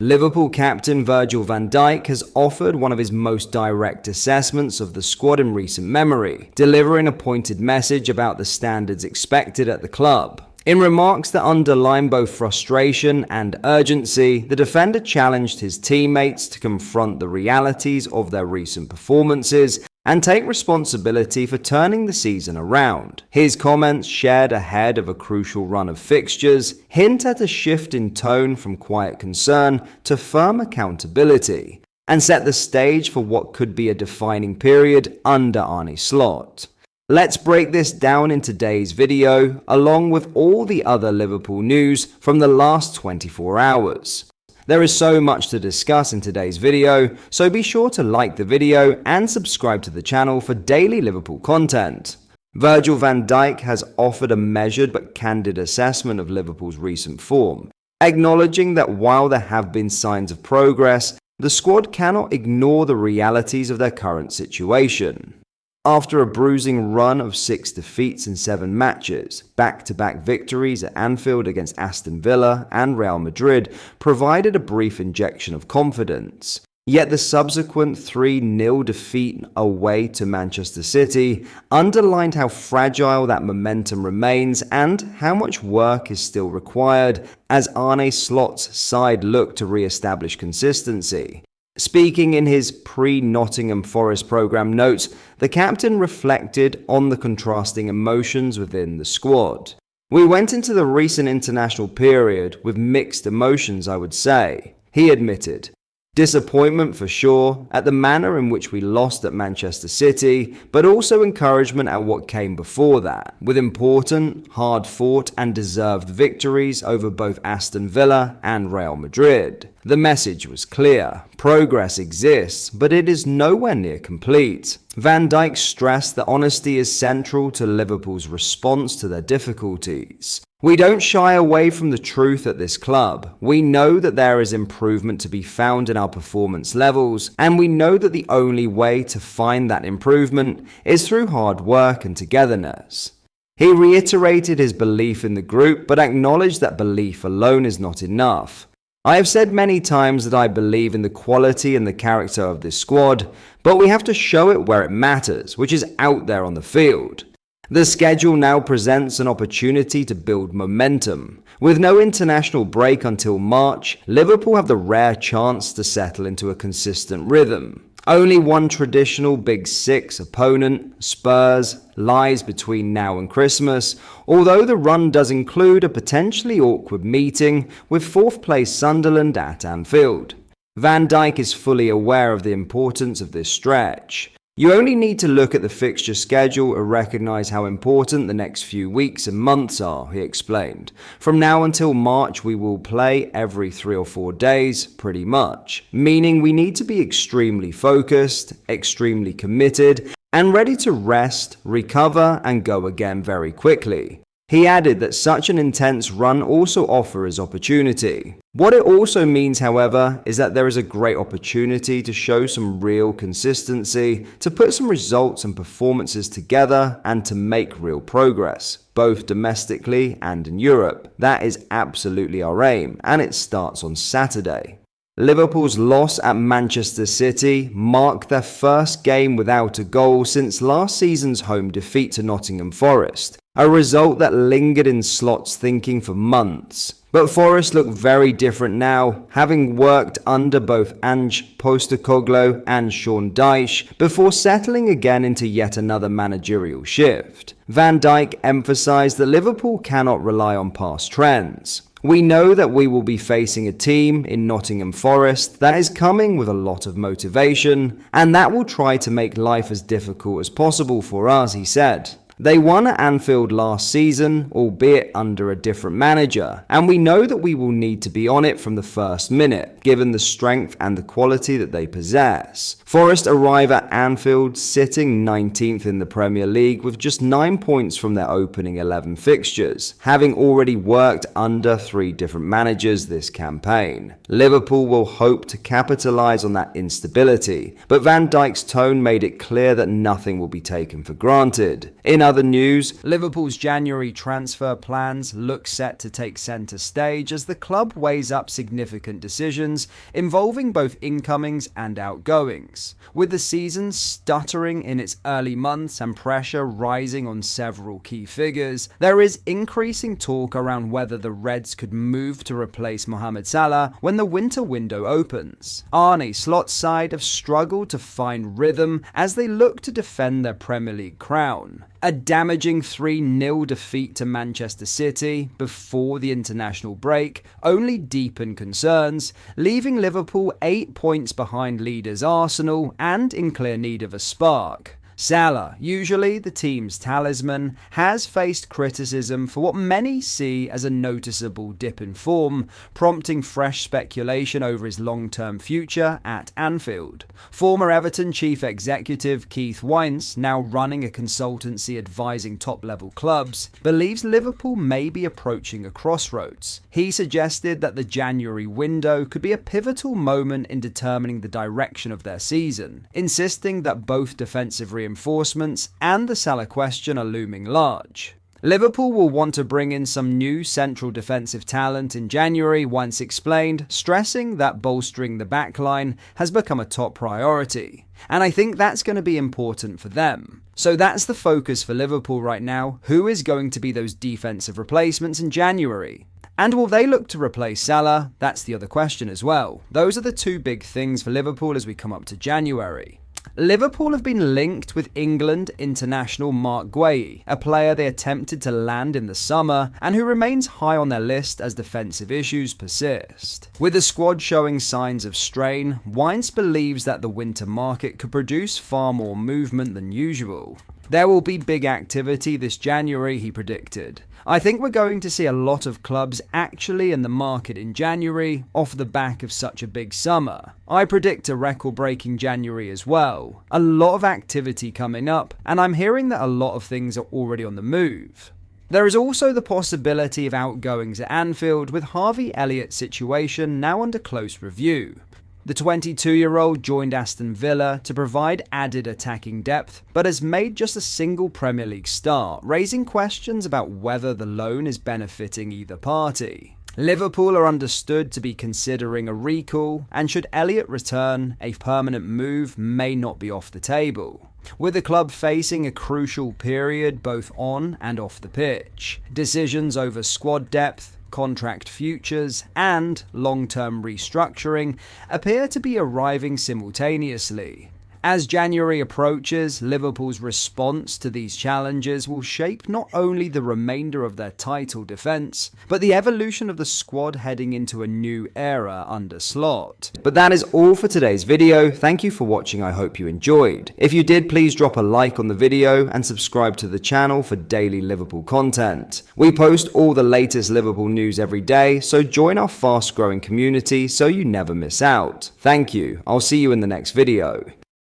Liverpool captain Virgil van Dijk has offered one of his most direct assessments of the squad in recent memory, delivering a pointed message about the standards expected at the club. In remarks that underline both frustration and urgency, the defender challenged his teammates to confront the realities of their recent performances and take responsibility for turning the season around. His comments, shared ahead of a crucial run of fixtures, hint at a shift in tone from quiet concern to firm accountability, and set the stage for what could be a defining period under Arne Slot. Let's break this down in today's video, along with all the other Liverpool news from the last 24 hours. There is so much to discuss in today's video, so be sure to like the video and subscribe to the channel for daily Liverpool content. Virgil van Dijk has offered a measured but candid assessment of Liverpool's recent form, acknowledging that while there have been signs of progress, the squad cannot ignore the realities of their current situation. After a bruising run of 6 defeats in 7 matches, back-to-back victories at Anfield against Aston Villa and Real Madrid provided a brief injection of confidence. Yet the subsequent 3-0 defeat away to Manchester City underlined how fragile that momentum remains and how much work is still required as Arne Slot's side look to re-establish consistency. Speaking in his pre-Nottingham Forest programme notes, the captain reflected on the contrasting emotions within the squad. "We went into the recent international period with mixed emotions, I would say," he admitted. Disappointment for sure at the manner in which we lost at Manchester City, but also encouragement at what came before that, with important, hard-fought and deserved victories over both Aston Villa and Real Madrid. The message was clear. Progress exists, but it is nowhere near complete. Van Dijk stressed that honesty is central to Liverpool's response to their difficulties. "We don't shy away from the truth at this club. We know that there is improvement to be found in our performance levels, and we know that the only way to find that improvement is through hard work and togetherness." He reiterated his belief in the group, but acknowledged that belief alone is not enough. "I have said many times that I believe in the quality and the character of this squad, but we have to show it where it matters, which is out there on the field. The schedule now presents an opportunity to build momentum. With no international break until March, Liverpool have the rare chance to settle into a consistent rhythm. Only one traditional Big Six opponent, Spurs, lies between now and Christmas, although the run does include a potentially awkward meeting with 4th place Sunderland at Anfield. Van Dijk is fully aware of the importance of this stretch. "You only need to look at the fixture schedule and recognise how important the next few weeks and months are," he explained. "From now until March we will play every 3 or 4 days, pretty much, meaning we need to be extremely focused, extremely committed, and ready to rest, recover, and go again very quickly." He added that such an intense run also offers opportunity. What it also means, however, is that there is a great opportunity to show some real consistency, to put some results and performances together, and to make real progress, both domestically and in Europe. That is absolutely our aim, and it starts on Saturday. Liverpool's loss at Manchester City marked their first game without a goal since last season's home defeat to Nottingham Forest, a result that lingered in Slot's thinking for months. But Forest look very different now, having worked under both Ange Postecoglou and Sean Dyche before settling again into yet another managerial shift. Van Dijk emphasised that Liverpool cannot rely on past trends. "We know that we will be facing a team in Nottingham Forest that is coming with a lot of motivation, and that will try to make life as difficult as possible for us," he said. They won at Anfield last season, albeit under a different manager, and we know that we will need to be on it from the first minute, given the strength and the quality that they possess. Forest arrive at Anfield sitting 19th in the Premier League with just 9 points from their opening 11 fixtures, having already worked under 3 different managers this campaign. Liverpool will hope to capitalise on that instability, but Van Dijk's tone made it clear that nothing will be taken for granted. In other news, Liverpool's January transfer plans look set to take centre stage as the club weighs up significant decisions involving both incomings and outgoings. With the season stuttering in its early months and pressure rising on several key figures, there is increasing talk around whether the Reds could move to replace Mohamed Salah when the winter window opens. Arne Slot's side have struggled to find rhythm as they look to defend their Premier League crown. A damaging 3-0 defeat to Manchester City before the international break only deepened concerns, leaving Liverpool 8 points behind leaders Arsenal and in clear need of a spark. Salah, usually the team's talisman, has faced criticism for what many see as a noticeable dip in form, prompting fresh speculation over his long-term future at Anfield. Former Everton chief executive Keith Wines, now running a consultancy advising top-level clubs, believes Liverpool may be approaching a crossroads. He suggested that the January window could be a pivotal moment in determining the direction of their season, insisting that both defensive reinforcements and the Salah question are looming large. Liverpool will want to bring in some new central defensive talent in January, Wines explained, stressing that bolstering the backline has become a top priority. And I think that's going to be important for them. So that's the focus for Liverpool right now. Who is going to be those defensive replacements in January? And will they look to replace Salah? That's the other question as well. Those are the two big things for Liverpool as we come up to January. Liverpool have been linked with England international Mark Guehi, a player they attempted to land in the summer and who remains high on their list as defensive issues persist. With the squad showing signs of strain, Wines believes that the winter market could produce far more movement than usual. There will be big activity this January, he predicted. I think we're going to see a lot of clubs actually in the market in January off the back of such a big summer. I predict a record-breaking January as well. A lot of activity coming up, and I'm hearing that a lot of things are already on the move. There is also the possibility of outgoings at Anfield, with Harvey Elliott's situation now under close review. The 22-year-old joined Aston Villa to provide added attacking depth, but has made just a single Premier League start, raising questions about whether the loan is benefiting either party. Liverpool are understood to be considering a recall, and should Elliott return, a permanent move may not be off the table. With the club facing a crucial period both on and off the pitch, decisions over squad depth, contract futures, and long-term restructuring appear to be arriving simultaneously. As January approaches, Liverpool's response to these challenges will shape not only the remainder of their title defence, but the evolution of the squad heading into a new era under Slot. But that is all for today's video. Thank you for watching. I hope you enjoyed. If you did, please drop a like on the video and subscribe to the channel for daily Liverpool content. We post all the latest Liverpool news every day, so join our fast-growing community so you never miss out. Thank you. I'll see you in the next video.